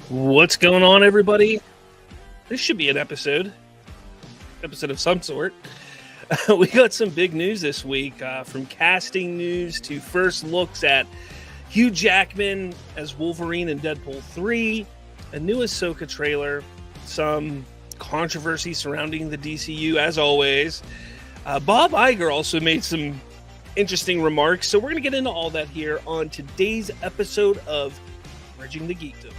What's going on, everybody? This should be an episode of some sort. We got some big news this week, from casting news to first looks at Hugh Jackman as Wolverine in Deadpool 3, a new Ahsoka trailer, some controversy surrounding the DCU, as always. Bob Iger also made some interesting remarks, so we're going to get into all that here on today's episode of Bridging the Geekdoms.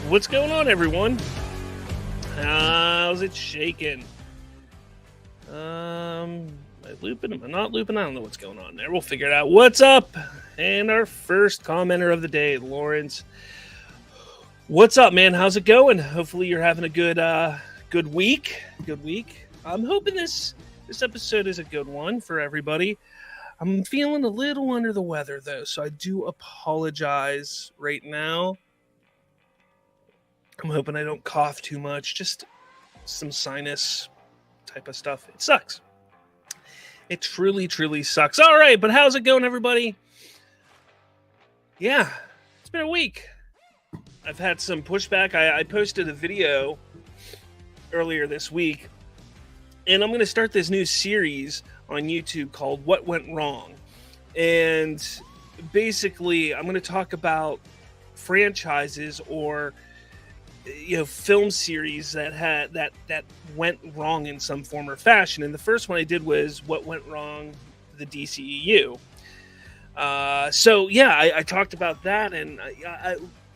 What's going on, everyone? How's it shaking? Am I looping? Am I not looping? I don't know what's going on there. We'll figure it out. What's up? And our first commenter of the day, Lawrence. What's up, man? How's it going? Hopefully you're having a good week. Good week. I'm hoping this episode is a good one for everybody. I'm feeling a little under the weather, though, so I do apologize right now. I'm hoping I don't cough too much. Just some sinus type of stuff. It sucks. It truly, truly sucks. All right, but how's it going, everybody? Yeah, it's been a week. I've had some pushback. I posted a video earlier this week, and I'm going to start this new series on YouTube called What Went Wrong. And basically, I'm going to talk about franchises or film series that went wrong in some form or fashion. And the first one I did was What Went Wrong, the DCEU. So yeah, I talked about that, and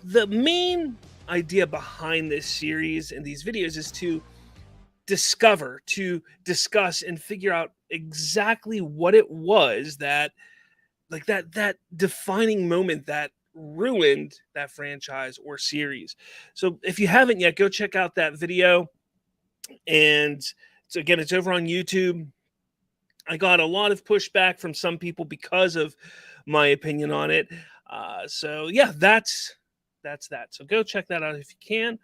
the main idea behind this series and these videos is to discuss, and figure out exactly what it was that defining moment that ruined that franchise or series. So if you haven't yet, go check out that video. And so again, it's over on YouTube. I got a lot of pushback from some people because of my opinion on it. So yeah, that's that. So go check that out if you can.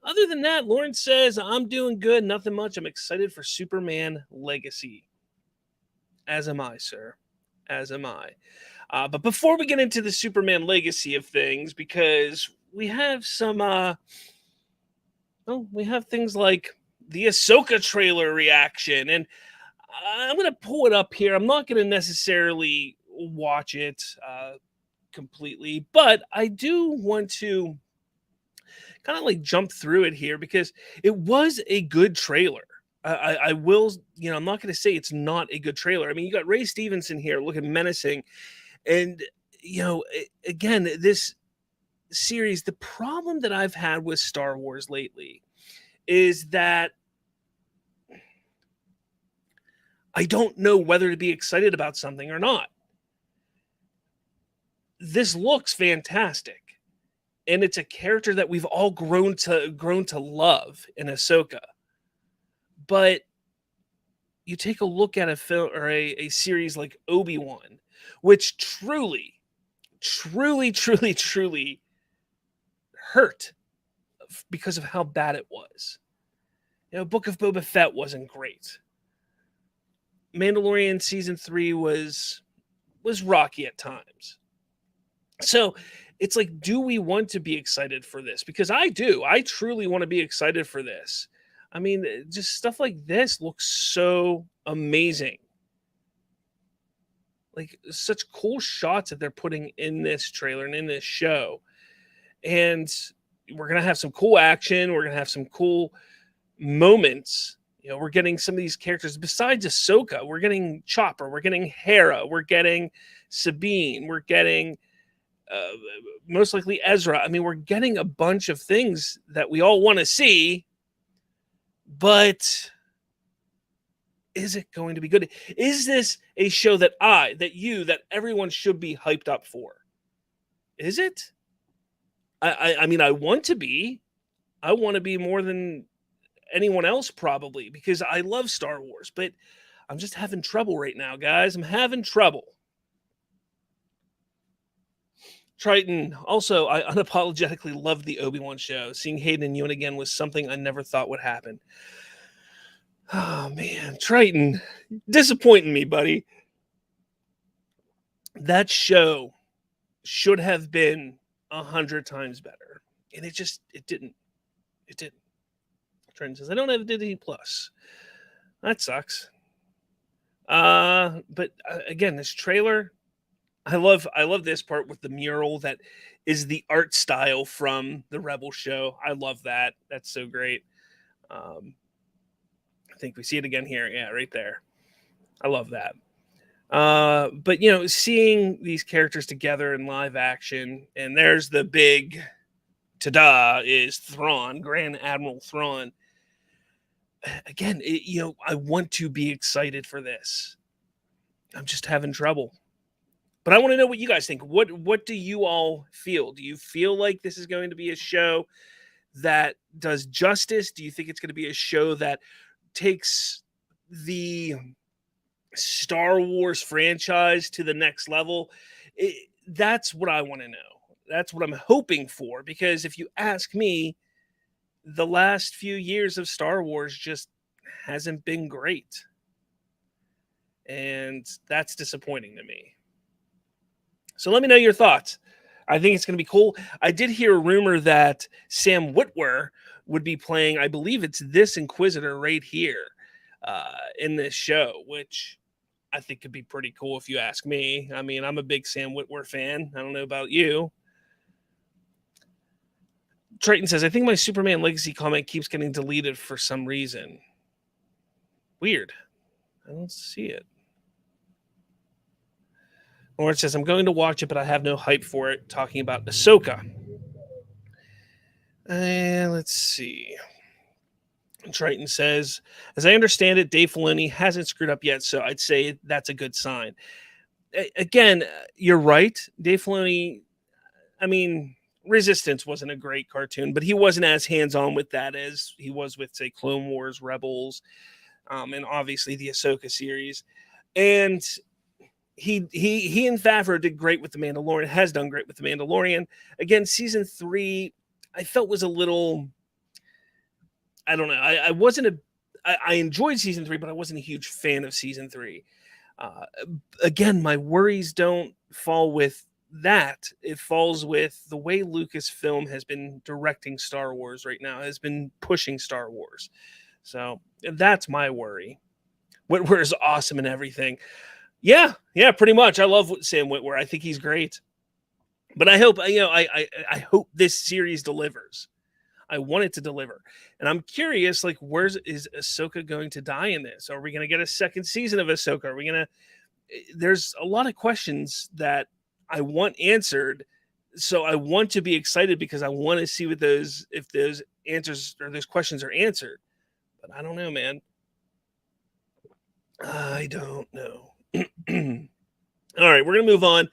Other than that, Lawrence says, I'm doing good. Nothing much. I'm excited for Superman Legacy. As am I, sir. As am I. But before we get into the Superman Legacy of things, because we have some, we have things like the Ahsoka trailer reaction, and I'm going to pull it up here. I'm not going to necessarily watch it completely, but I do want to kind of like jump through it here because it was a good trailer. I will, I'm not going to say it's not a good trailer. I mean, you got Ray Stevenson here looking menacing. And, again, this series, the problem that I've had with Star Wars lately is that I don't know whether to be excited about something or not. This looks fantastic. And it's a character that we've all grown to love in Ahsoka. But you take a look at a film or a series like Obi-Wan, which truly, truly, truly, truly hurt because of how bad it was. Book of Boba Fett wasn't great. Mandalorian season 3 was rocky at times. So it's like, do we want to be excited for this? Because I do. I truly want to be excited for this. I mean, just stuff like this looks so amazing. Like, such cool shots that they're putting in this trailer and in this show. And we're going to have some cool action. We're going to have some cool moments. We're getting some of these characters besides Ahsoka. We're getting Chopper. We're getting Hera. We're getting Sabine. We're getting most likely Ezra. I mean, we're getting a bunch of things that we all want to see. But is it going to be good? Is this a show that everyone should be hyped up for? Is it? I mean, I want to be. I want to be more than anyone else probably because I love Star Wars. But I'm just having trouble right now, guys. I'm having trouble. Triton, also, I unapologetically loved the Obi-Wan show. Seeing Hayden and Ewan again was something I never thought would happen. Oh, man. Triton, disappointing me, buddy. That show should have been 100 times better. And it didn't. It didn't. Triton says, I don't have Disney Plus. That sucks. But again, this trailer, I love this part with the mural that is the art style from the Rebel show. I love that. That's so great. I think we see it again here. Yeah, right there. I love that. But seeing these characters together in live action, and there's the big ta-da is Thrawn, Grand Admiral Thrawn. Again, I want to be excited for this. I'm just having trouble. But I want to know what you guys think. What do you all feel? Do you feel like this is going to be a show that does justice? Do you think it's going to be a show that takes the Star Wars franchise to the next level? That's what I want to know. That's what I'm hoping for. Because if you ask me, the last few years of Star Wars just hasn't been great. And that's disappointing to me. So let me know your thoughts. I think it's going to be cool. I did hear a rumor that Sam Witwer would be playing, I believe it's this Inquisitor right here in this show, which I think could be pretty cool if you ask me. I mean, I'm a big Sam Witwer fan. I don't know about you. Triton says, I think my Superman Legacy comment keeps getting deleted for some reason. Weird. I don't see it. Lauren says, I'm going to watch it, but I have no hype for it, talking about Ahsoka. And let's see. Triton says, as I understand it, Dave Filoni hasn't screwed up yet, so I'd say that's a good sign. Again, you're right. Dave Filoni, I mean, Resistance wasn't a great cartoon, but he wasn't as hands-on with that as he was with, say, Clone Wars, Rebels, and obviously the Ahsoka series. And he and Favreau did great with The Mandalorian, has done great with The Mandalorian. Again, season 3, I felt was a little, I don't know. I enjoyed season 3, but I wasn't a huge fan of season 3. Again, my worries don't fall with that. It falls with the way Lucasfilm has been directing Star Wars right now, has been pushing Star Wars. So that's my worry. Witwer is awesome and everything. Yeah, pretty much. I love Sam Witwer. I think he's great. But I hope, I hope this series delivers. I want it to deliver. And I'm curious, like, is Ahsoka going to die in this? Are we going to get a second season of Ahsoka? There's a lot of questions that I want answered. So I want to be excited because I want to see if those answers or those questions are answered. But I don't know, man. I don't know. All right, we're going to move on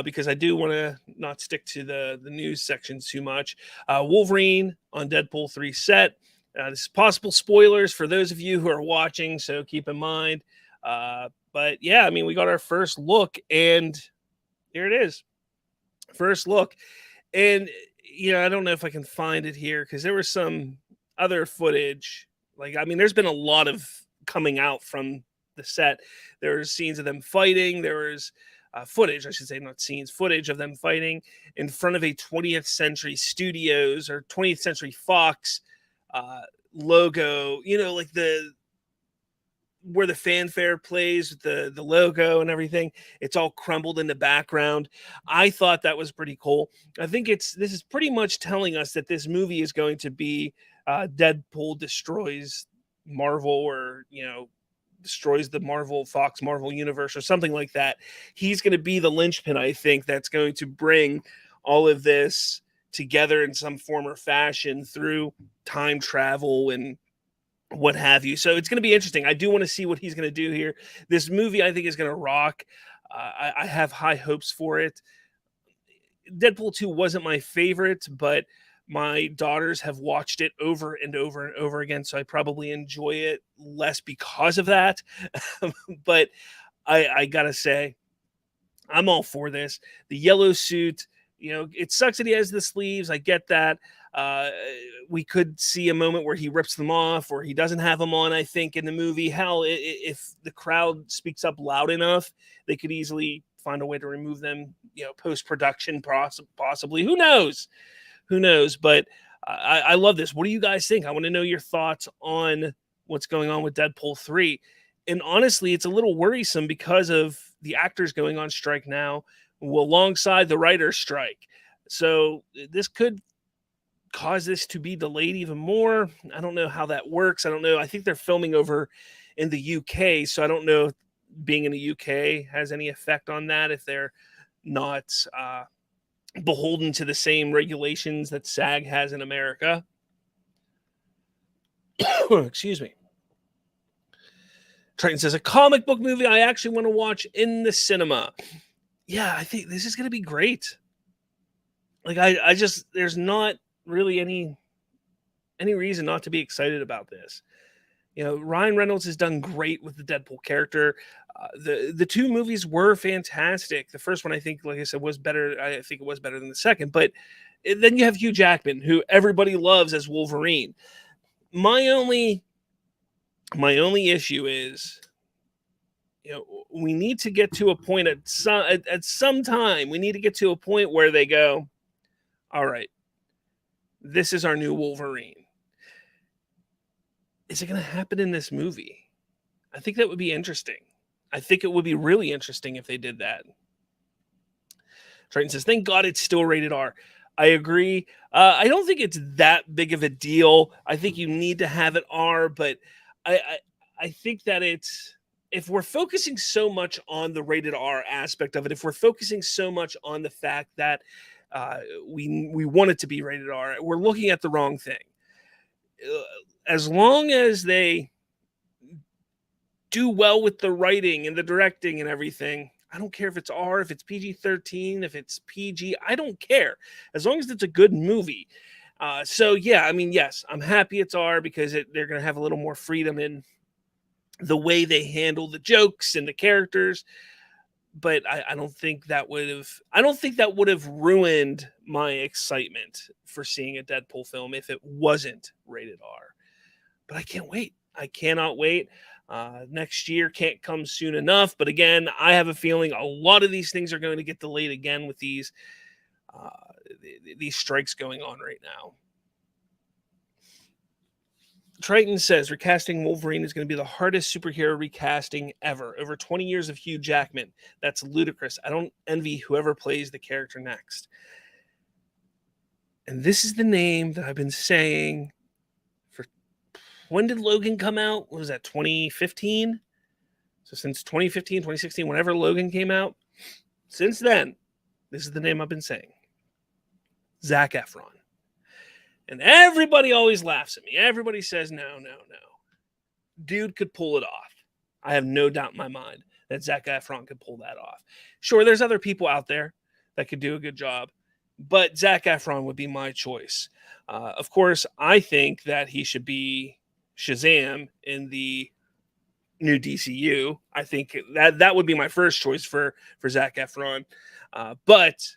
because I do want to not stick to the news section too much. Wolverine on Deadpool 3 set. This is possible spoilers for those of you who are watching, so keep in mind. But yeah, I mean, we got our first look, and here it is. First look. And, I don't know if I can find it here because there was some other footage. Like, I mean, there's been a lot of coming out from the set. There were scenes of them fighting. There was footage, I should say, not scenes, footage of them fighting in front of a 20th Century Studios or 20th Century Fox logo, like where the fanfare plays with the logo and everything. It's all crumbled in the background. I thought that was pretty cool. I think this is pretty much telling us that this movie is going to be Deadpool destroys Marvel, or destroys the Fox Marvel universe or something like that. He's going to be the linchpin, I think, that's going to bring all of this together in some form or fashion through time travel and what have you. So it's going to be interesting. I do want to see what he's going to do here. This movie, I think, is going to rock. I have high hopes for it. Deadpool 2 wasn't my favorite, but my daughters have watched it over and over and over again, so I probably enjoy it less because of that. But I gotta say, I'm all for this. The yellow suit, It sucks that he has the sleeves. I get that. We could see a moment where he rips them off or he doesn't have them on, I think, in the movie. Hell, if the crowd speaks up loud enough, they could easily find a way to remove them, post-production possibly. Who knows? But I love this. What do you guys think? I want to know your thoughts on what's going on with Deadpool 3. And honestly, it's a little worrisome because of the actors going on strike now, alongside the writer's strike. So this could cause this to be delayed even more. I don't know how that works. I don't know. I think they're filming over in the UK, so I don't know if being in the UK has any effect on that, if they're not beholden to the same regulations that SAG has in America. Excuse me. Triton says, a comic book movie I actually want to watch in the cinema. Yeah, I think this is going to be great. Like, I just, there's not really any reason not to be excited about this. Ryan Reynolds has done great with the Deadpool character. The two movies were fantastic. The first one, I think, like I said, was better. I think it was better than the second. But then you have Hugh Jackman, who everybody loves as Wolverine. My only issue is, we need to get to a point at some time. We need to get to a point where they go, all right, this is our new Wolverine. Is it going to happen in this movie? I think that would be interesting. I think it would be really interesting if they did that. Triton says, thank God it's still rated R. I agree. I don't think it's that big of a deal. I think you need to have it R, but I think that if we're focusing so much on the rated R aspect of it, if we're focusing so much on the fact that we want it to be rated R, we're looking at the wrong thing. As long as they do well with the writing and the directing and everything, I don't care if it's R, if it's PG-13, if it's PG, I don't care. As long as it's a good movie. So, yeah, I mean, yes, I'm happy it's R because they're going to have a little more freedom in the way they handle the jokes and the characters. But I don't think that would have ruined my excitement for seeing a Deadpool film if it wasn't rated R. But I can't wait. I cannot wait. Next year can't come soon enough. But again, I have a feeling a lot of these things are going to get delayed again with these strikes going on right now. Triton says, recasting Wolverine is going to be the hardest superhero recasting ever. Over 20 years of Hugh Jackman. That's ludicrous. I don't envy whoever plays the character next. And this is the name that I've been saying for... When did Logan come out? What was that, 2015? So since 2015, 2016, whenever Logan came out, since then, this is the name I've been saying. Zac Efron. And everybody always laughs at me. Everybody says, no. Dude could pull it off. I have no doubt in my mind that Zac Efron could pull that off. Sure, there's other people out there that could do a good job, but Zac Efron would be my choice. Of course, I think that he should be Shazam in the new DCU. I think that would be my first choice for Zac Efron. But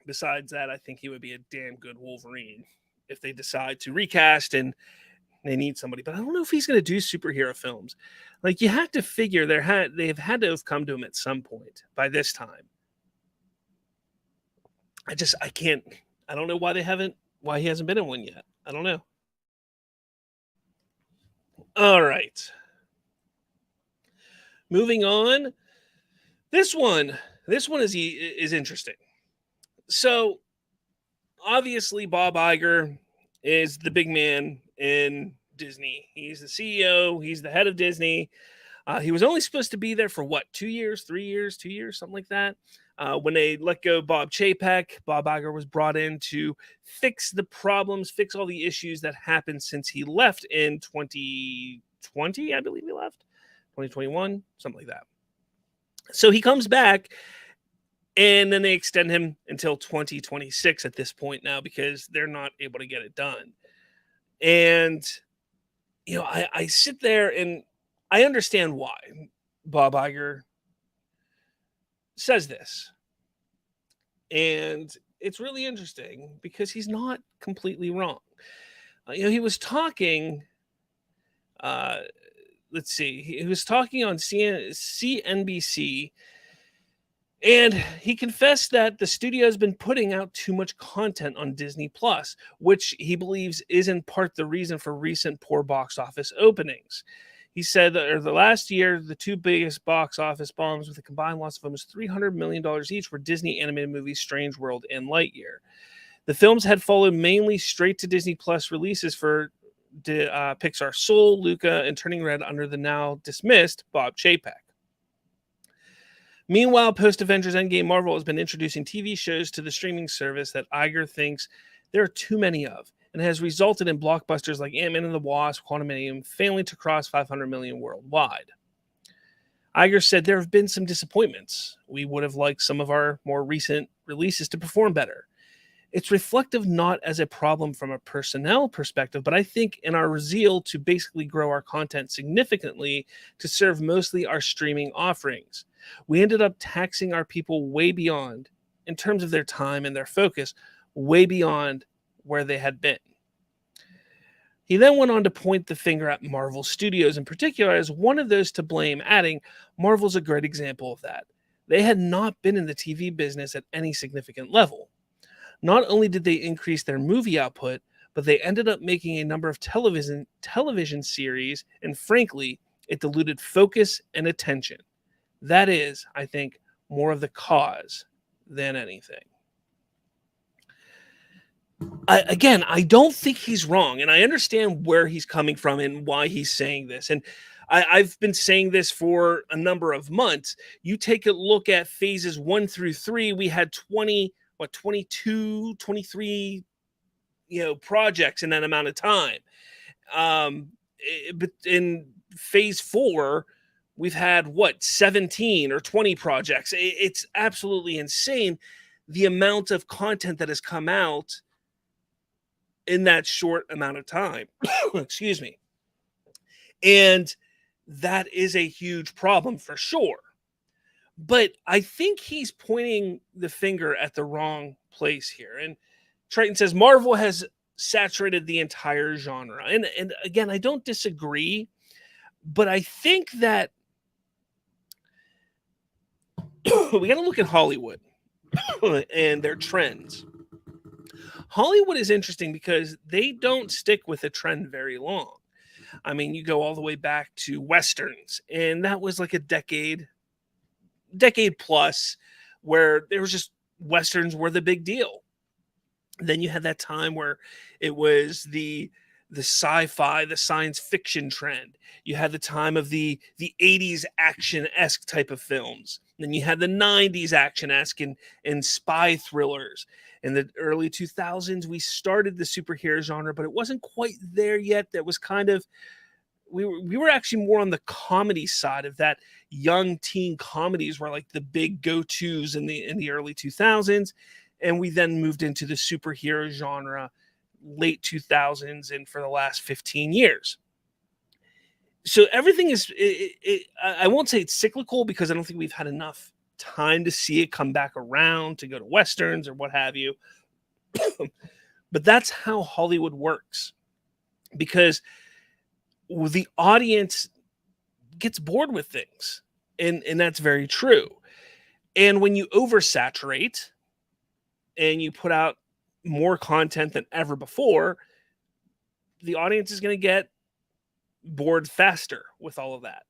besides that, I think he would be a damn good Wolverine if they decide to recast and they need somebody. But I don't know if he's going to do superhero films. Like, you have to figure they've had to have come to him at some point by this time. I can't. I don't know why he hasn't been in one yet. I don't know. All right. Moving on. This one is interesting. So, obviously, Bob Iger is the big man in Disney. He's the CEO. He's the head of Disney. He was only supposed to be there for, 2 years, 3 years, 2 years, something like that. When they let go Bob Chapek, Bob Iger was brought in to fix the problems, fix all the issues that happened since he left in 2020, I believe he left. 2021, something like that. So he comes back, and then they extend him until 2026 at this point now because they're not able to get it done. And, I sit there and I understand why Bob Iger says this. And it's really interesting because he's not completely wrong. He was talking, uh, let's see, he was talking on CNBC, and he confessed that the studio has been putting out too much content on Disney Plus, which he believes is in part the reason for recent poor box office openings. He said that the last year, the two biggest box office bombs with a combined loss of almost $300 million each were Disney animated movies Strange World and Lightyear. The films had followed mainly straight to Disney Plus releases for Pixar Soul, Luca, and Turning Red under the now dismissed Bob Chapek. Meanwhile, post-Avengers Endgame, Marvel has been introducing TV shows to the streaming service that Iger thinks there are too many of, and has resulted in blockbusters like Ant-Man and the Wasp, Quantumanium, failing to cross 500 million worldwide. Iger said there have been some disappointments. We would have liked some of our more recent releases to perform better. It's reflective not as a problem from a personnel perspective, but I think in our zeal to basically grow our content significantly to serve mostly our streaming offerings. We ended up taxing our people way beyond, in terms of their time and their focus, way beyond where they had been. He then went on to point the finger at Marvel Studios in particular as one of those to blame, adding, Marvel's a great example of that. They had not been in the TV business at any significant level. Not only did they increase their movie output, but they ended up making a number of television series, and frankly, it diluted focus and attention. That is, I think, more of the cause than anything. I don't think he's wrong, and I understand where he's coming from and why he's saying this. And I've been saying this for a number of months. You take a look at phases 1 through 3, we had 22, 23, projects in that amount of time. But in phase 4, we've had 17 or 20 projects. It's absolutely insane the amount of content that has come out in that short amount of time. Excuse me. And that is a huge problem for sure. But I think he's pointing the finger at the wrong place here. And Triton says Marvel has saturated the entire genre. And again, I don't disagree, but I think that we got to look at Hollywood and their trends. Hollywood is interesting because they don't stick with a trend very long. I mean, you go all the way back to Westerns, and that was like a decade plus, where there was just Westerns were the big deal. Then you had that time where it was the sci-fi, the science fiction trend. You had the time of the 80s action-esque type of films. Then you had the 90s action-esque and spy thrillers. In the early 2000s, we started the superhero genre, but it wasn't quite there yet. That was kind of, we were actually more on the comedy side of that. Young teen comedies were like the big go-tos in the early 2000s. And we then moved into the superhero genre late 2000s and for the last 15 years. So everything is, I won't say it's cyclical because I don't think we've had enough time to see it come back around to go to Westerns or what have you. But that's how Hollywood works, because the audience gets bored with things. And that's very true. And when you oversaturate and you put out more content than ever before, the audience is going to get bored faster with all of that.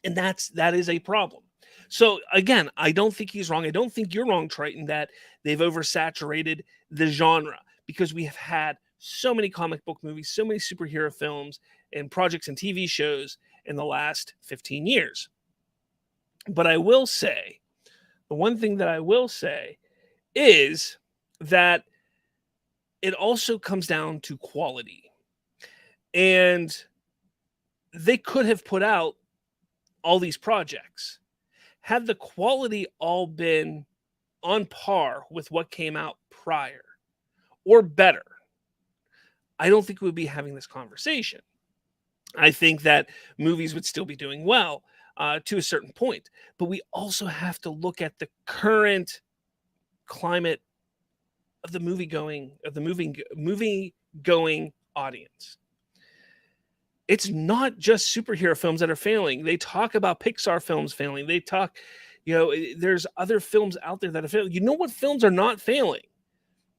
And that is a problem. So again, I don't think he's wrong. I don't think you're wrong, Triton, that they've oversaturated the genre, because we have had so many comic book movies, so many superhero films and projects and TV shows in the last 15 years. But I will say, the one thing that I will say is that it also comes down to quality. And they could have put out all these projects. Had the quality all been on par with what came out prior or better, I don't think we would be having this conversation. I think that movies would still be doing well. to a certain point. But we also have to look at the current climate of the movie going audience. It's not just superhero films that are failing. They talk about Pixar films failing. They talk, there's other films out there that are failing. You know what films are not failing?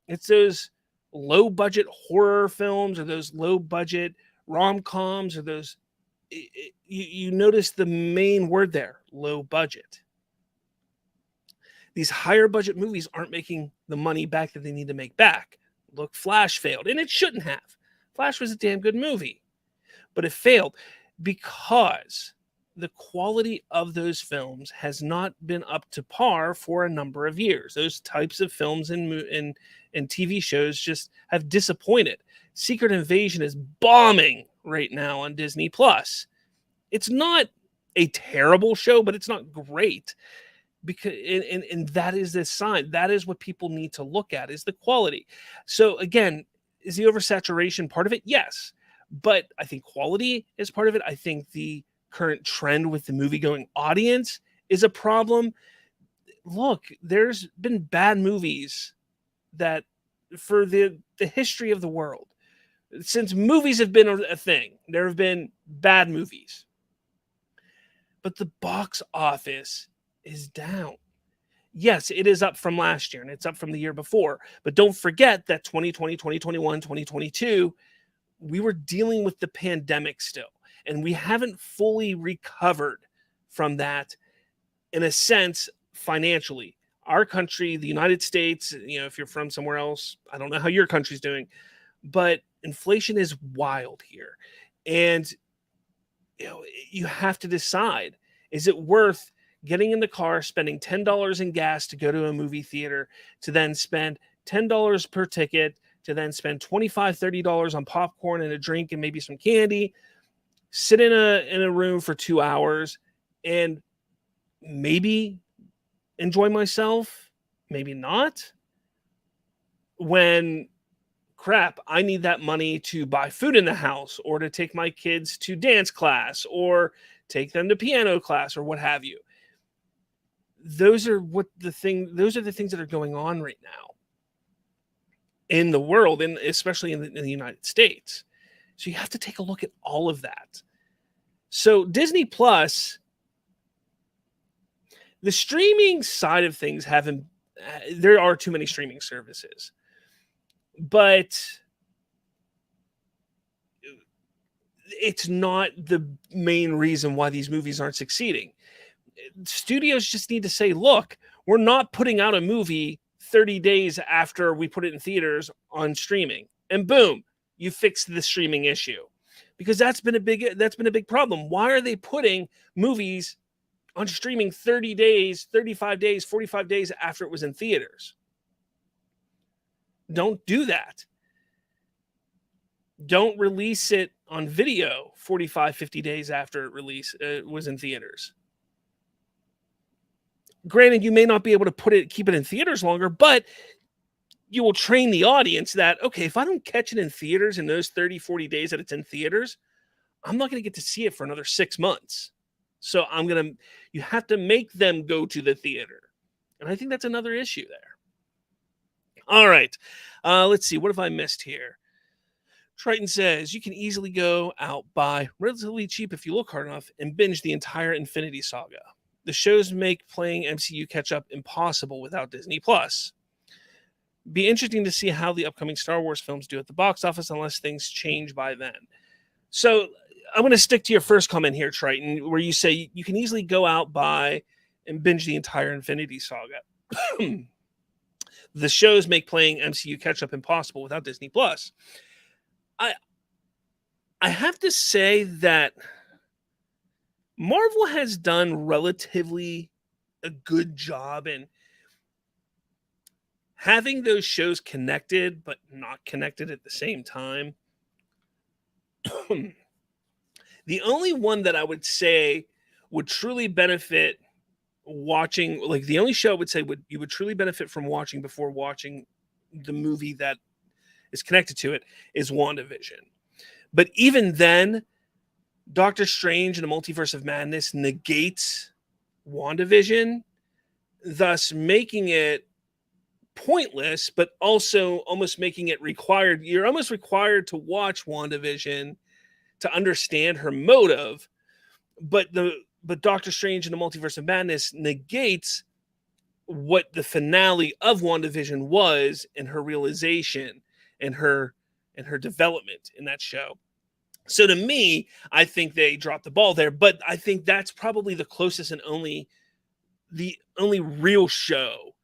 It's those low budget horror films, or those low budget rom-coms, or those, you notice the main word there, low budget. These higher budget movies aren't making the money back that they need to make back. Look, Flash failed, and it shouldn't have. Flash was a damn good movie, but it failed because the quality of those films has not been up to par for a number of years. Those types of films and TV shows just have disappointed. Secret Invasion is bombing right now on Disney Plus. It's not a terrible show, but it's not great. Because and that is the sign. That is what people need to look at, is the quality. So again, is the oversaturation part of it? Yes. But I think quality is part of it. I think the current trend with the movie-going audience is a problem. Look, there's been bad movies that, for the history of the world, since movies have been a thing, there have been bad movies. But the box office is down. Yes, it is up from last year, and it's up from the year before. But don't forget that 2020, 2021, 2022, we were dealing with the pandemic still, and we haven't fully recovered from that, in a sense, financially. Our country, the United States, if you're from somewhere else, I don't know how your country's doing, but inflation is wild here. And you have to decide, is it worth getting in the car, spending $10 in gas to go to a movie theater, to then spend $10 per ticket, to then spend $25, $30 on popcorn and a drink and maybe some candy, sit in a room for 2 hours and maybe enjoy myself, maybe not? When, crap, I need that money to buy food in the house, or to take my kids to dance class, or take them to piano class, or what have you. Those are the things that are going on right now in the world, and especially in the United States. So you have to take a look at all of that. So Disney Plus, the streaming side of things there are too many streaming services, but it's not the main reason why these movies aren't succeeding. Studios just need to say, look, we're not putting out a movie 30 days after we put it in theaters on streaming, and boom, you fixed the streaming issue. Because that's been a big problem. Why are they putting movies on streaming 30 days, 35 days, 45 days after it was in theaters? Don't do that. Don't release it on video 45, 50 days after it was in theaters. Granted, you may not be able to keep it in theaters longer, but you will train the audience that, okay, if I don't catch it in theaters in those 30, 40 days that it's in theaters, I'm not going to get to see it for another 6 months. So you have to make them go to the theater. And I think that's another issue there. All right. Let's see. What have I missed here? Triton says, you can easily go out, buy relatively cheap if you look hard enough, and binge the entire Infinity Saga. The shows make playing MCU catch-up impossible without Disney Plus. Be interesting to see how the upcoming Star Wars films do at the box office, unless things change by then. So I'm going to stick to your first comment here, Triton, where you say you can easily go out, buy, and binge the entire Infinity Saga. The shows make playing MCU catch-up impossible without Disney Plus. I have to say that Marvel has done relatively a good job in having those shows connected, but not connected at the same time. The only one that I would say would truly benefit watching, like the only show I would say you would truly benefit from watching before watching the movie that is connected to it, is WandaVision. But even then, Doctor Strange and the Multiverse of Madness negates WandaVision, thus making it pointless, but also almost making it required. You're almost required to watch WandaVision to understand her motive, but Doctor Strange and the Multiverse of Madness negates what the finale of WandaVision was and her realization and her development in that show. So to me, I think they dropped the ball there, but I think that's probably the closest and the only real show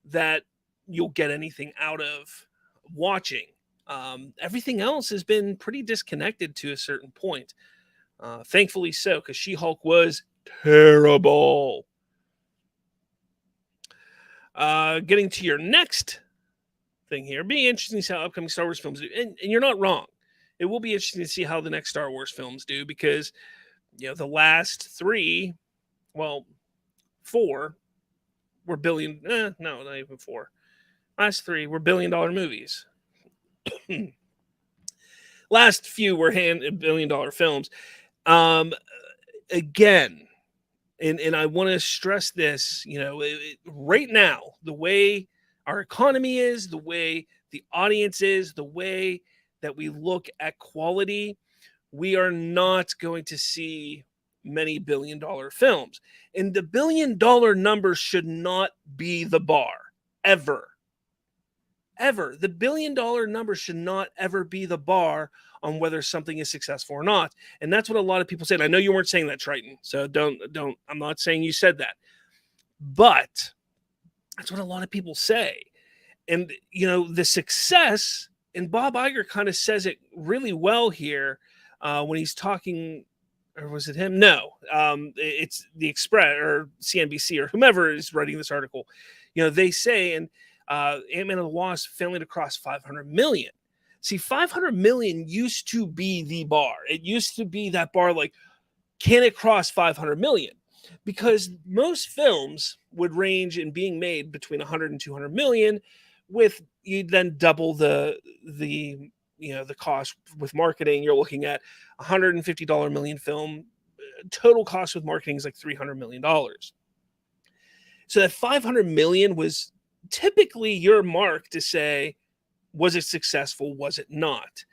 that you'll get anything out of watching. Everything else has been pretty disconnected to a certain point. Thankfully so, because She-Hulk was terrible. Getting to your next thing here, being interesting to see how upcoming Star Wars films do, and you're not wrong. It will be interesting to see how the next Star Wars films do, because the last three, well, four were billion. No, not even four. Last three were $1 billion movies. Last few were $1 billion films. Again, and I want to stress this, right now, the way our economy is, the way the audience is, the way that we look at quality, we are not going to see many $1 billion films. And the $1 billion number should not be the bar, ever. Ever. The $1 billion number should not ever be the bar on whether something is successful or not. And that's what a lot of people say. And I know you weren't saying that, Triton. So don't, I'm not saying you said that. But that's what a lot of people say. And, the success, and Bob Iger kind of says it really well here when he's talking, or was it him? No, it's the Express or CNBC or whomever is writing this article. They say, and Ant-Man and the Wasp failing to cross 500 million. See, 500 million used to be the bar. It used to be that bar, like, can it cross 500 million? Because most films would range in being made between 100 and 200 million, with you then double the cost with marketing. You're looking at $150 million film. Total cost with marketing is like $300 million. So that 500 million was typically your mark to say, was it successful? Was it not?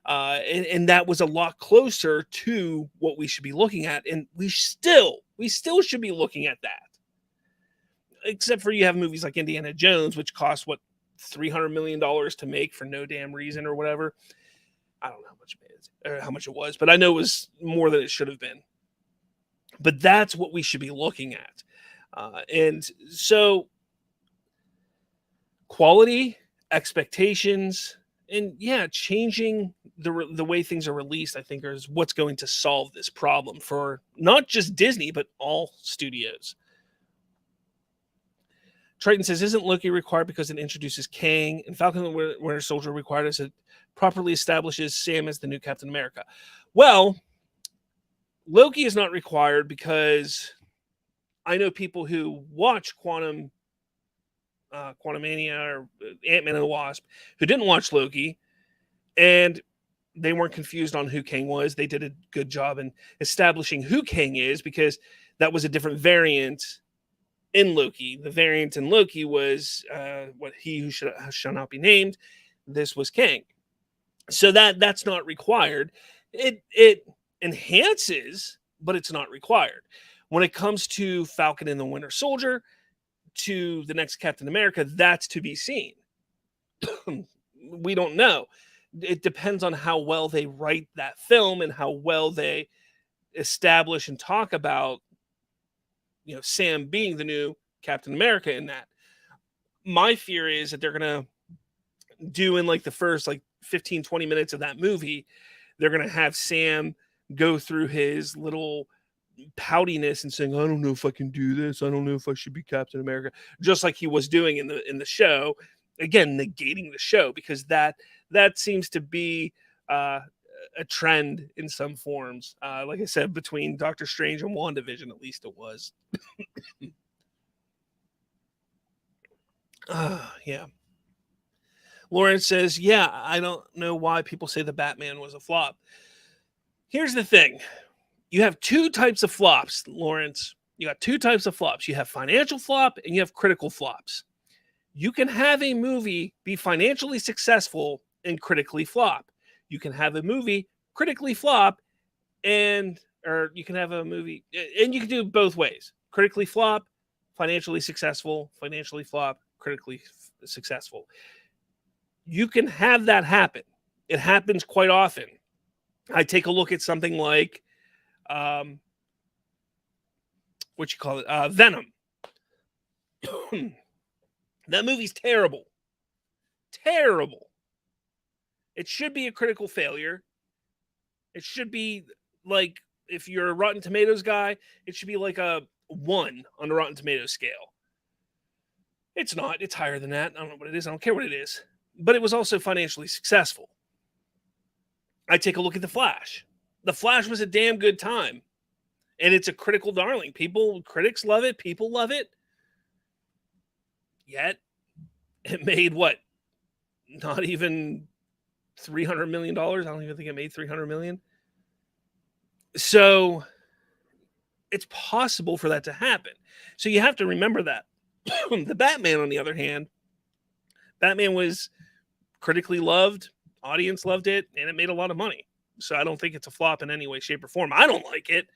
And that was a lot closer to what we should be looking at. And we still should be looking at that. Except for you have movies like Indiana Jones, which cost $300 million to make for no damn reason or whatever. I don't know how much it was, but I know it was more than it should have been. But that's what we should be looking at. And so quality, expectations, and changing the way things are released, I think, is what's going to solve this problem for not just Disney, but all studios. Triton says, isn't Loki required because it introduces Kang, and Falcon and Winter Soldier required as it properly establishes Sam as the new Captain America? Well, Loki is not required because I know people who watch Quantumania or Ant-Man and the Wasp who didn't watch Loki, and they weren't confused on who Kang was. They did a good job in establishing who Kang is, because that was a different variant in Loki. The variant in Loki was what he who shall not be named. This was Kang. So that's not required. It enhances, but it's not required. When it comes to Falcon and the Winter Soldier, to the next Captain America, that's to be seen. We don't know. It depends on how well they write that film and how well they establish and talk about, Sam being the new Captain America in that. My fear is that they're going to do in like the first 15, 20 minutes of that movie, they're going to have Sam go through his little poutiness and saying, I don't know if I can do this. I don't know if I should be Captain America, just like he was doing in the show. Again, negating the show, because that seems to be a trend in some forms. Like I said, between Doctor Strange and WandaVision, at least it was. Yeah. Lawrence says, I don't know why people say the Batman was a flop. Here's the thing. you have two types of flops, Lawrence. You got two types of flops. You have financial flop and you have critical flops. You can have a movie be financially successful and critically flop. You can have a movie critically flop or you can have a movie, and you can do both ways. Critically flop, financially successful, financially flop, critically successful. You can have that happen. It happens quite often. I take a look at something like, Venom. That movie's terrible. Terrible. It should be a critical failure. It should be like, if you're a Rotten Tomatoes guy, it should be like a 1 on the Rotten Tomatoes scale. It's not. It's higher than that. I don't know what it is. I don't care what it is. But it was also financially successful. I take a look at The Flash. The Flash was a damn good time. And it's a critical darling. Critics love it. People love it. Yet, it made what? Not even $300 million. I don't even think it made $300 million. So it's possible for that to happen. So you have to remember that. The Batman, on the other hand, Batman was critically loved, audience loved it, and it made a lot of money. So I don't think it's a flop in any way, shape, or form. I don't like it,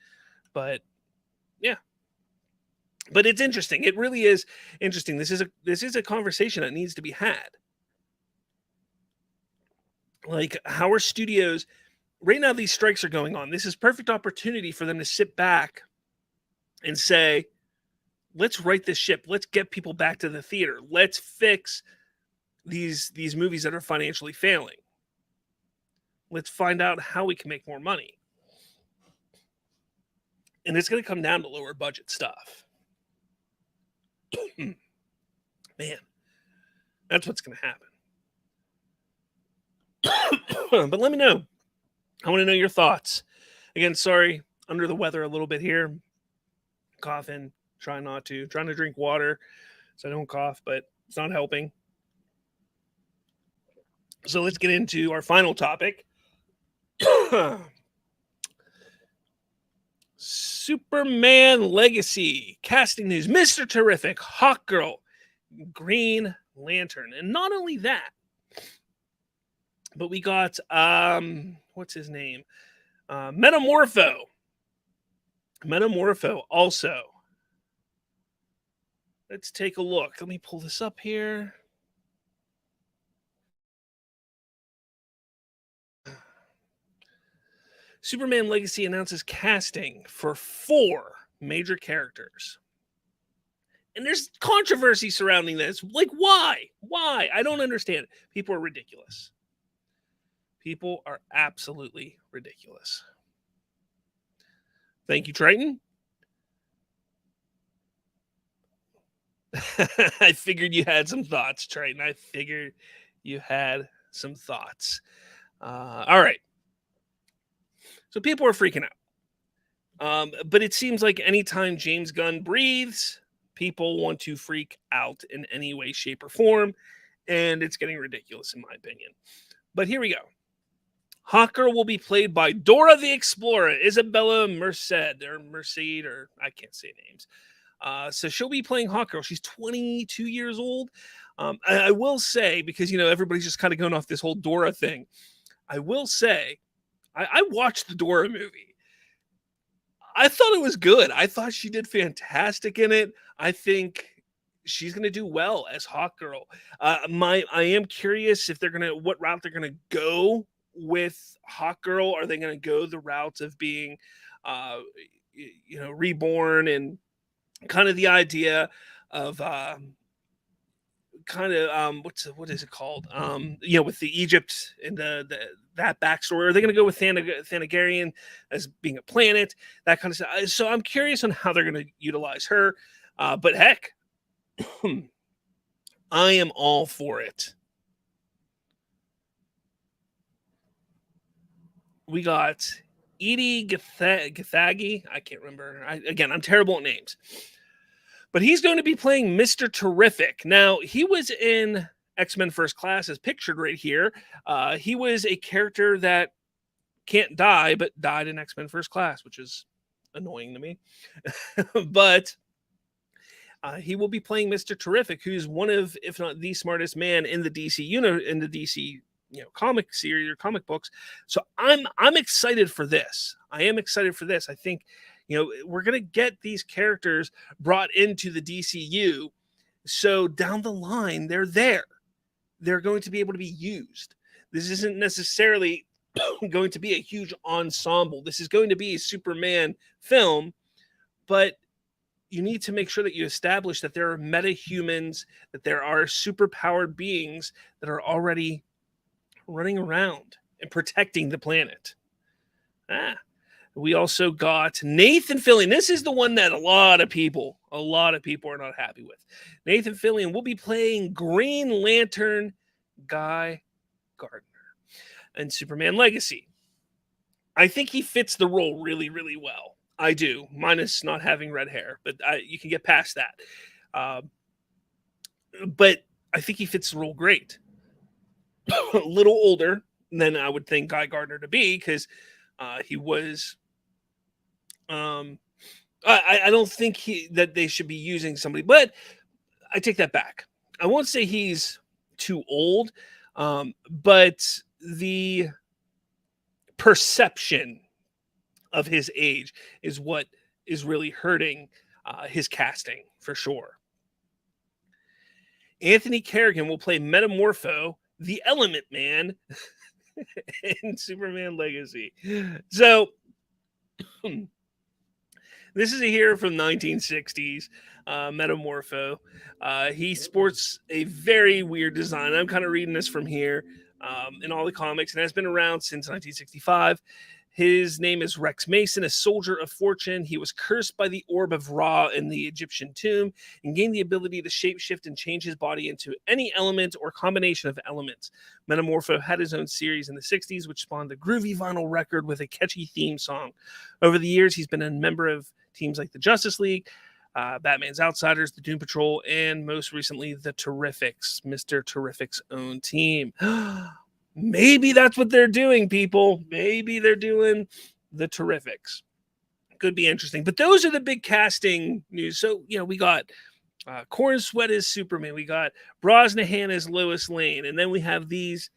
but yeah. But it's interesting. It really is interesting. This is a conversation that needs to be had. Like, how are studios right now? These strikes are going on. This is perfect opportunity for them to sit back and say, let's right this ship. Let's get people back to the theater. Let's fix these movies that are financially failing. Let's find out how we can make more money. And it's going to come down to lower budget stuff. Man, that's what's going to happen. But let me know. I want to know your thoughts. Again, sorry, under the weather a little bit here. Coughing, trying to drink water so I don't cough, but it's not helping. So let's get into our final topic. Superman Legacy casting news. Mr. Terrific, Hawkgirl, Green Lantern. And not only that, but we got what's his name? Metamorpho also. Let's take a look. Let me pull this up here. Superman Legacy announces casting for 4 major characters. And there's controversy surrounding this. Like, why? Why? I don't understand. People are ridiculous. People are absolutely ridiculous. Thank you, Triton. I figured you had some thoughts, Triton. I figured you had some thoughts. All right. So people are freaking out. But it seems like anytime James Gunn breathes, people want to freak out in any way, shape, or form. And it's getting ridiculous, in my opinion. But here we go. Hawkgirl will be played by Dora the Explorer, Isabella Merced, or I can't say names. So she'll be playing Hawkgirl. She's 22 years old. I will say, because, everybody's just kind of going off this whole Dora thing. I will say, I watched the Dora movie. I thought it was good. I thought she did fantastic in it. I think she's going to do well as Hawkgirl. I am curious if what route they're going to go with Hawkgirl. Are they going to go the route of being, reborn, and kind of the idea of what is it called? With the Egypt and that backstory. Are they going to go with Thanagarian as being a planet, that kind of stuff? So I'm curious on how they're going to utilize her. But heck, I am all for it. We got Edie Gathagi. I can't remember. I'm terrible at names. But he's going to be playing Mr. Terrific. Now, he was in X-Men First Class, as pictured right here. He was a character that can't die, but died in X-Men First Class, which is annoying to me. But he will be playing Mr. Terrific, who's one of, if not the smartest man in the DC in the DC comic series or comic books. So I'm excited for this. I am excited for this. I think we're gonna get these characters brought into the DCU. So down the line, they're there. They're going to be able to be used. This isn't necessarily going to be a huge ensemble. This is going to be a Superman film, but you need to make sure that you establish that there are meta-humans, that there are superpowered beings that are already running around and protecting the planet. We also got Nathan Fillion. This is the one that a lot of people are not happy with. Nathan Fillion will be playing Green Lantern Guy Gardner in Superman Legacy. I think he fits the role really, really well. I do, minus not having red hair, but you can get past that. But I think he fits the role great. A little older than I would think Guy Gardner to be, because he was. I don't think that they should be using somebody, but I take that back. I won't say he's too old, but the perception of his age is what is really hurting his casting, for sure. Anthony Kerrigan will play Metamorpho, the Element Man, in Superman Legacy. So this is a hero from 1960s, Metamorpho. He sports a very weird design. I'm kind of reading this from here in all the comics, and has been around since 1965. His name is Rex Mason, a soldier of fortune. He was cursed by the Orb of Ra in the Egyptian tomb and gained the ability to shapeshift and change his body into any element or combination of elements. Metamorpho had his own series in the 60s, which spawned a groovy vinyl record with a catchy theme song. Over the years, he's been a member of teams like the Justice League, Batman's Outsiders, the Doom Patrol, and most recently, the Terrifics, Mr. Terrific's own team. Maybe that's what they're doing, people. Maybe they're doing the Terrifics. Could be interesting. But those are the big casting news. So, we got Corn Sweat as Superman. We got Brosnahan as Lois Lane. And then we have these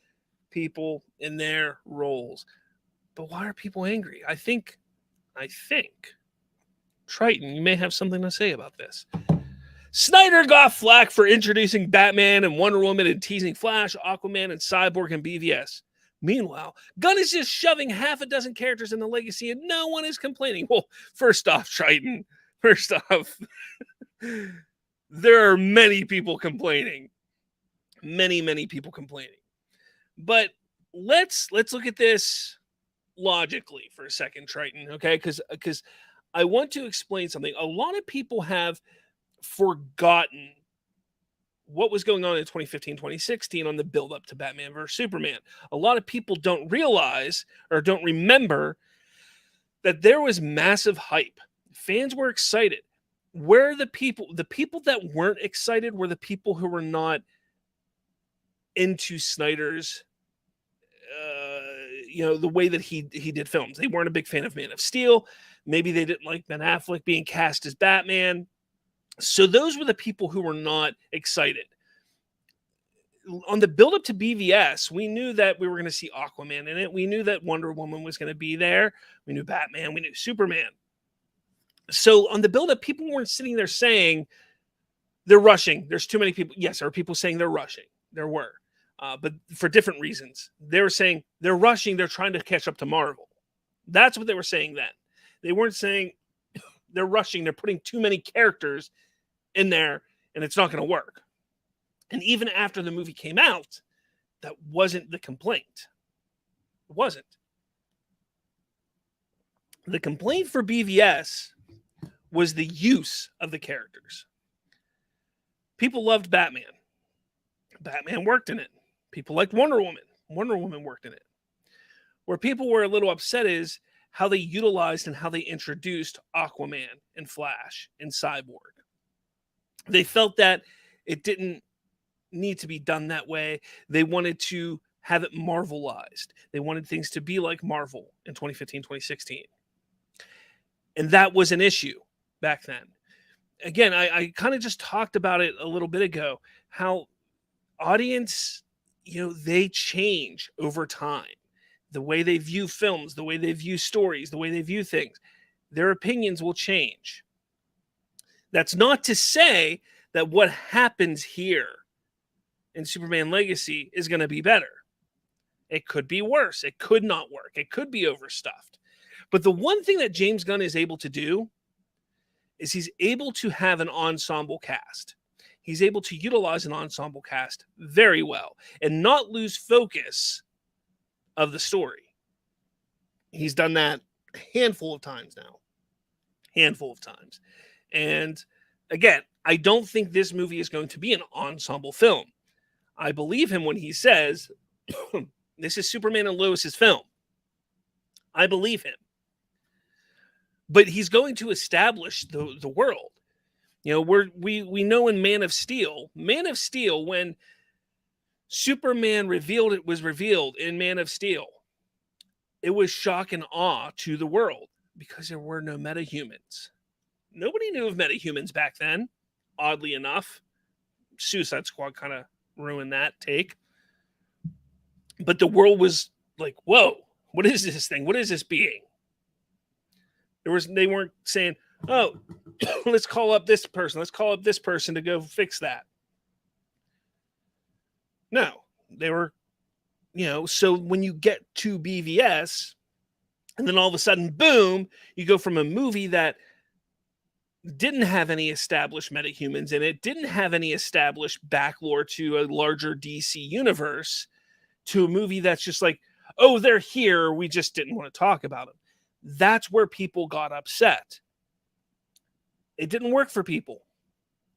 people in their roles. But why are people angry? I think, Triton, you may have something to say about this. Snyder got flack for introducing Batman and Wonder Woman and teasing Flash, Aquaman, and Cyborg and BVS. Meanwhile, Gunn is just shoving half a dozen characters in the Legacy and no one is complaining. Well, first off, Triton, there are many people complaining. Many people complaining. But let's look at this logically for a second, Triton, okay? Because I want to explain something. A lot of people have forgotten what was going on in 2015, 2016 on the build up to Batman vs. Superman. A lot of people don't realize or don't remember that there was massive hype. Fans were excited. Where the people that weren't excited were the people who were not into Snyder's the way that he did films. They weren't a big fan of Man of Steel. Maybe they didn't like Ben Affleck being cast as Batman. So those were the people who were not excited. On the build-up to BVS, we knew that we were going to see Aquaman in it. We knew that Wonder Woman was going to be there. We knew Batman. We knew Superman. So on the build-up, people weren't sitting there saying, they're rushing. There's too many people. Yes, there are people saying they're rushing. There were. But for different reasons. They were saying they're rushing. They're trying to catch up to Marvel. That's what they were saying then. They weren't saying they're rushing. They're putting too many characters in there and it's not going to work. And even after the movie came out, that wasn't the complaint. It wasn't. The complaint for BVS was the use of the characters. People loved Batman. Batman worked in it. People liked Wonder Woman. Wonder Woman worked in it. Where people were a little upset is how they utilized and how they introduced Aquaman and Flash and Cyborg. They felt that it didn't need to be done that way. They wanted to have it Marvelized. They wanted things to be like Marvel in 2015, 2016. And that was an issue back then. Again, I kind of just talked about it a little bit ago, how audience, they change over time. The way they view films, the way they view stories, the way they view things, their opinions will change. That's not to say that what happens here in Superman Legacy is going to be better. It could be worse. It could not work. It could be overstuffed. But the one thing that James Gunn is able to do is he's able to have an ensemble cast. He's able to utilize an ensemble cast very well and not lose focus of the story. He's done that a handful of times now. And again, I don't think this movie is going to be an ensemble film. I believe him when he says, this is Superman and Lois's film. I believe him. But he's going to establish the world. We know in Man of Steel, when Superman was revealed in Man of Steel, it was shock and awe to the world because there were no metahumans. Nobody knew of metahumans back then, oddly enough. Suicide Squad kind of ruined that take. But the world was like, whoa, what is this thing? What is this being? They weren't saying, oh, let's call up this person. Let's call up this person to go fix that. No, they were, so when you get to BVS, and then all of a sudden, boom, you go from a movie that didn't have any established metahumans in it, didn't have any established backlore to a larger DC universe, to a movie that's just like, oh, they're here, we just didn't want to talk about them. That's where people got upset. It didn't work for people.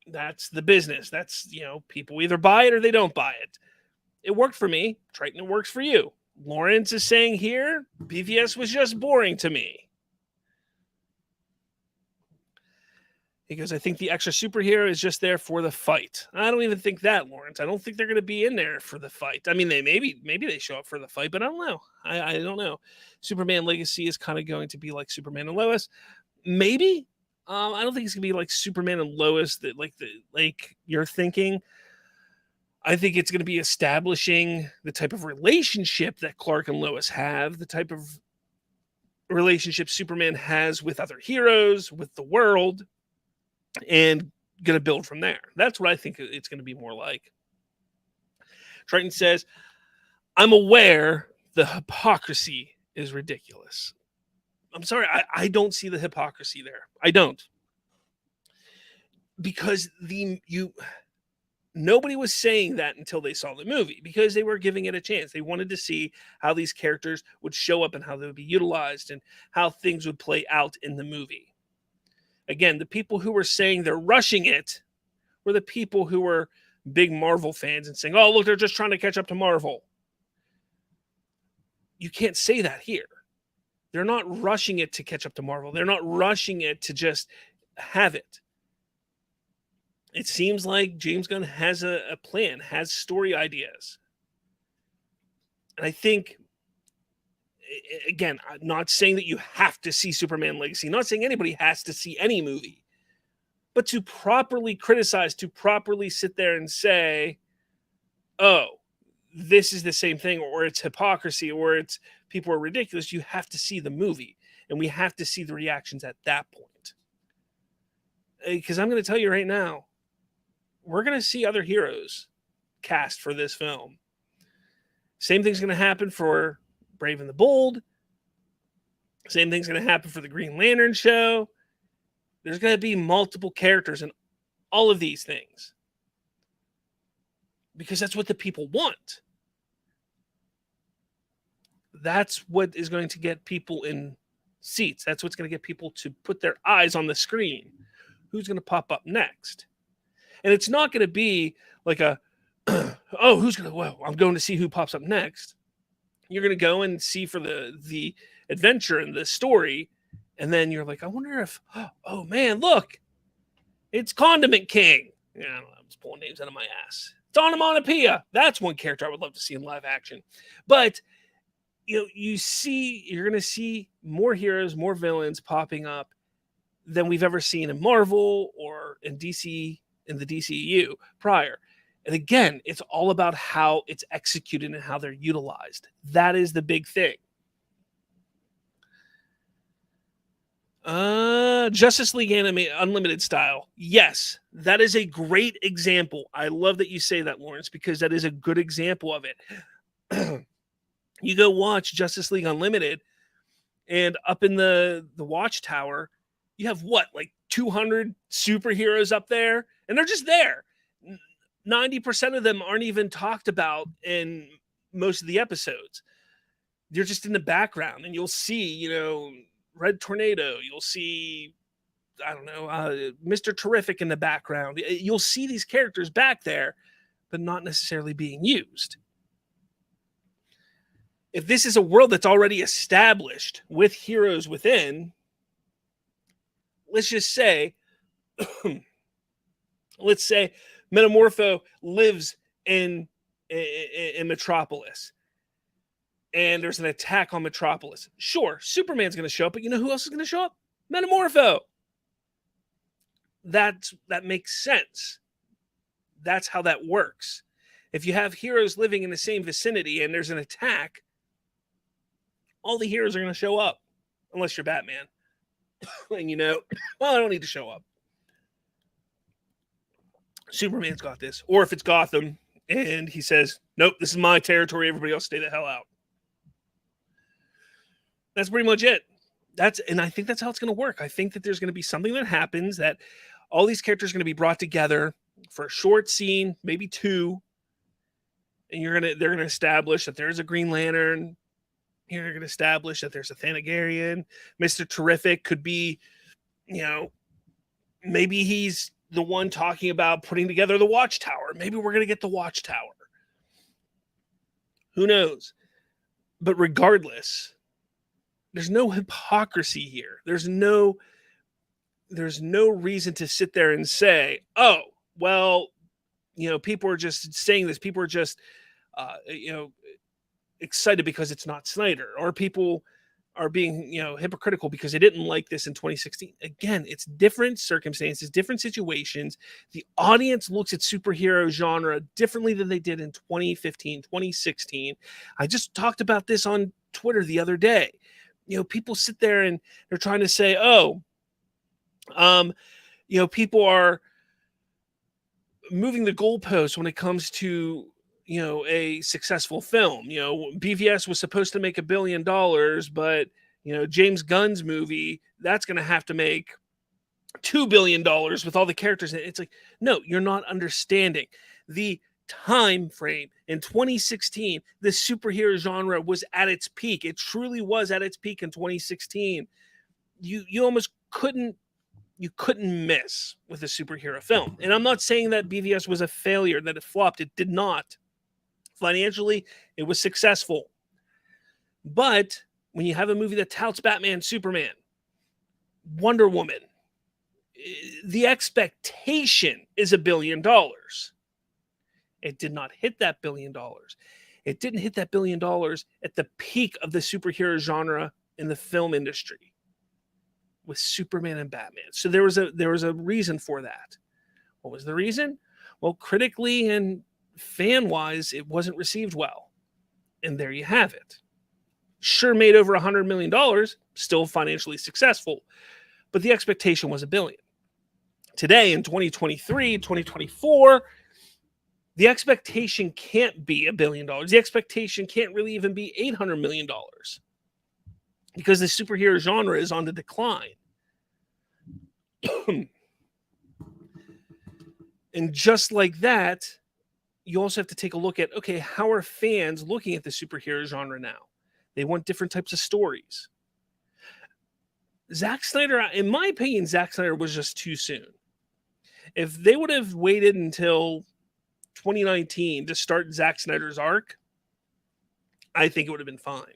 That's the business. That's, people either buy it or they don't buy it. It worked for me. Triton, it works for you. Lawrence is saying here, BVS was just boring to me. He goes, I think the extra superhero is just there for the fight. I don't even think that, Lawrence. I don't think they're going to be in there for the fight. I mean, maybe they show up for the fight, but I don't know. I don't know. Superman Legacy is kind of going to be like Superman and Lois. Maybe. I don't think it's going to be like Superman and Lois that like you're thinking. I think it's going to be establishing the type of relationship that Clark and Lois have, the type of relationship Superman has with other heroes, with the world, and going to build from there. That's what I think it's going to be more like. Triton says, I'm aware the hypocrisy is ridiculous. I'm sorry, I don't see the hypocrisy there. I don't. Because nobody was saying that until they saw the movie, because they were giving it a chance. They wanted to see how these characters would show up and how they would be utilized and how things would play out in the movie. Again, the people who were saying they're rushing it were the people who were big Marvel fans and saying, oh, look, they're just trying to catch up to Marvel. You can't say that here. They're not rushing it to catch up to Marvel. They're not rushing it to just have it. It seems like James Gunn has a plan, has story ideas. And I think, again, I'm not saying that you have to see Superman Legacy, not saying anybody has to see any movie, but to properly criticize, to properly sit there and say, oh, this is the same thing, or it's hypocrisy, or it's people are ridiculous, you have to see the movie, and we have to see the reactions at that point. Because I'm going to tell you right now, we're going to see other heroes cast for this film. Same thing's going to happen for Brave and the Bold. Same thing's going to happen for the Green Lantern show. There's going to be multiple characters in all of these things. Because that's what the people want. That's what is going to get people in seats. That's what's going to get people to put their eyes on the screen. Who's going to pop up next? And it's not going to be like oh, who's going to, well, I'm going to see who pops up next. You're going to go and see for the adventure and the story. And then you're like, I wonder if, oh man, look, it's Condiment King. Yeah, I don't know. I'm just pulling names out of my ass. It's onomatopoeia. That's one character I would love to see in live action. But you're going to see more heroes, more villains popping up than we've ever seen in Marvel or in DC, in the DCU prior. And again, it's all about how it's executed and how they're utilized. That is the big thing. Justice League anime Unlimited style. Yes, that is a great example. I love that you say that, Lawrence, because that is a good example of it. You go watch Justice League Unlimited, and up in the watchtower, you have what, like 200 superheroes up there, and they're just there. 90% of them aren't even talked about in most of the episodes. They're just in the background, and you'll see, Red Tornado. You'll see, I don't know, Mr. Terrific in the background. You'll see these characters back there, but not necessarily being used. If this is a world that's already established with heroes within, let's just say, Metamorpho lives in Metropolis, and there's an attack on Metropolis. Sure, Superman's going to show up, but you know who else is going to show up? Metamorpho. That makes sense. That's how that works. If you have heroes living in the same vicinity and there's an attack, all the heroes are going to show up, unless you're Batman. And well, I don't need to show up. Superman's got this. Or if it's Gotham and he says, nope, this is my territory, everybody else stay the hell out. That's pretty much it. And I think that's how it's going to work. I think that there's going to be something that happens that all these characters are going to be brought together for a short scene, maybe two, and they're going to establish that there's a Green Lantern. You're going to establish that there's a Thanagarian. Mr. Terrific could be, maybe he's the one talking about putting together the Watchtower. Maybe we're going to get the Watchtower. Who knows? But regardless, there's no hypocrisy here. There's no reason to sit there and say, oh, well, people are just saying this. People are just, excited because it's not Snyder, or people are being, hypocritical because they didn't like this in 2016. Again, it's different circumstances, different situations. The audience looks at superhero genre differently than they did in 2015, 2016. I just talked about this on Twitter the other day. People sit there and they're trying to say, people are moving the goalposts when it comes to, a successful film. BVS was supposed to make $1 billion, but, James Gunn's movie, that's going to have to make $2 billion with all the characters. It's like, no, you're not understanding the time frame. In 2016, the superhero genre was at its peak. It truly was at its peak in 2016. You almost couldn't miss with a superhero film. And I'm not saying that BVS was a failure, that it flopped. It did not. Financially, it was successful. But when you have a movie that touts Batman, Superman, Wonder Woman, the expectation is $1 billion. It did not hit that $1 billion. It didn't hit that $1 billion at the peak of the superhero genre in the film industry with Superman and Batman. So there was a reason for that. What was the reason? Well, critically and fan-wise, it wasn't received well. And there you have it. Sure, made over $100 million, still financially successful, but the expectation was $1 billion. Today, in 2023, 2024, the expectation can't be $1 billion. The expectation can't really even be $800 million because the superhero genre is on the decline. And just like that, you also have to take a look at, okay, how are fans looking at the superhero genre now? They want different types of stories. Zack Snyder, in my opinion, Zack Snyder was just too soon. If they would have waited until 2019 to start Zack Snyder's arc, I think it would have been fine.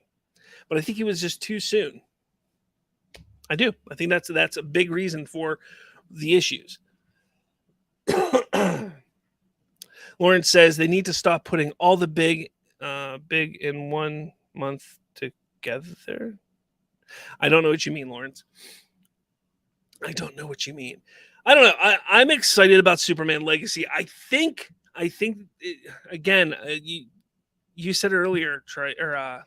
But I think he was just too soon. I do. I think that's a big reason for the issues. Lawrence says they need to stop putting all the big in 1 month together. I don't know what you mean, Lawrence. I don't know what you mean. I don't know. I'm excited about Superman Legacy. I think again, you said earlier,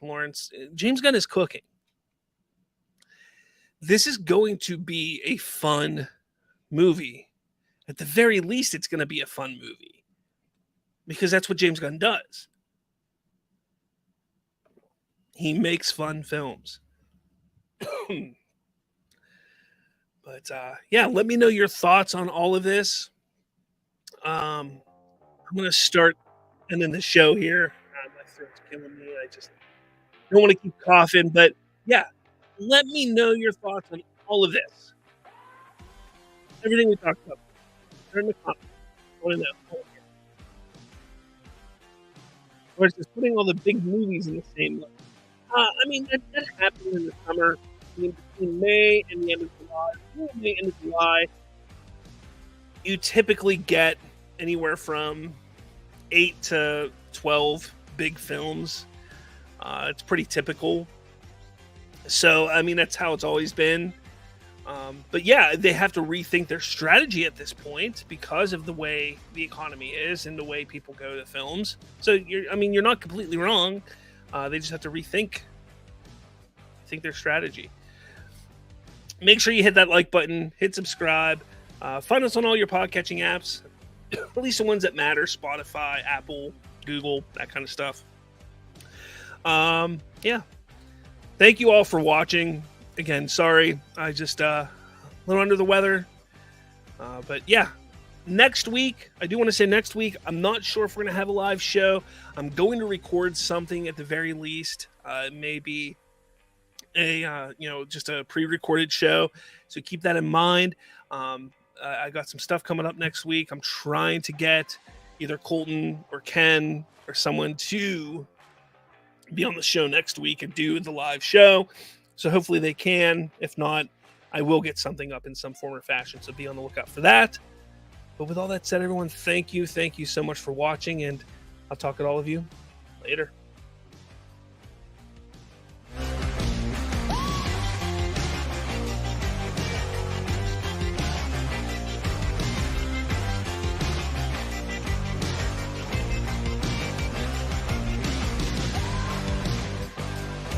Lawrence, James Gunn is cooking. This is going to be a fun movie. At the very least, it's going to be a fun movie because that's what James Gunn does. He makes fun films. But yeah, let me know your thoughts on all of this. I'm going to start ending the show here. My throat's killing me. I just don't want to keep coughing. But yeah, let me know your thoughts on all of this. Everything we talked about. Turn the comments. I want to know. Or is just putting all the big movies in the same list? I mean, that happened in the summer. I mean, between May and the end of July, you typically get anywhere from 8 to 12 big films. It's pretty typical. So, I mean, that's how it's always been. But yeah, they have to rethink their strategy at this point because of the way the economy is and the way people go to films. So, you're not completely wrong. They just have to rethink their strategy. Make sure you hit that like button, hit subscribe. Find us on all your podcatching apps, at least the ones that matter: Spotify, Apple, Google, that kind of stuff. Yeah. Thank you all for watching. Again, sorry, I just a little under the weather. But yeah, next week, I do want to say next week, I'm not sure if we're going to have a live show. I'm going to record something at the very least. Maybe just a pre-recorded show. So keep that in mind. I got some stuff coming up next week. I'm trying to get either Colton or Ken or someone to be on the show next week and do the live show. So hopefully they can. If not, I will get something up in some form or fashion. So be on the lookout for that. But with all that said, everyone, thank you. Thank you so much for watching. And I'll talk to all of you later.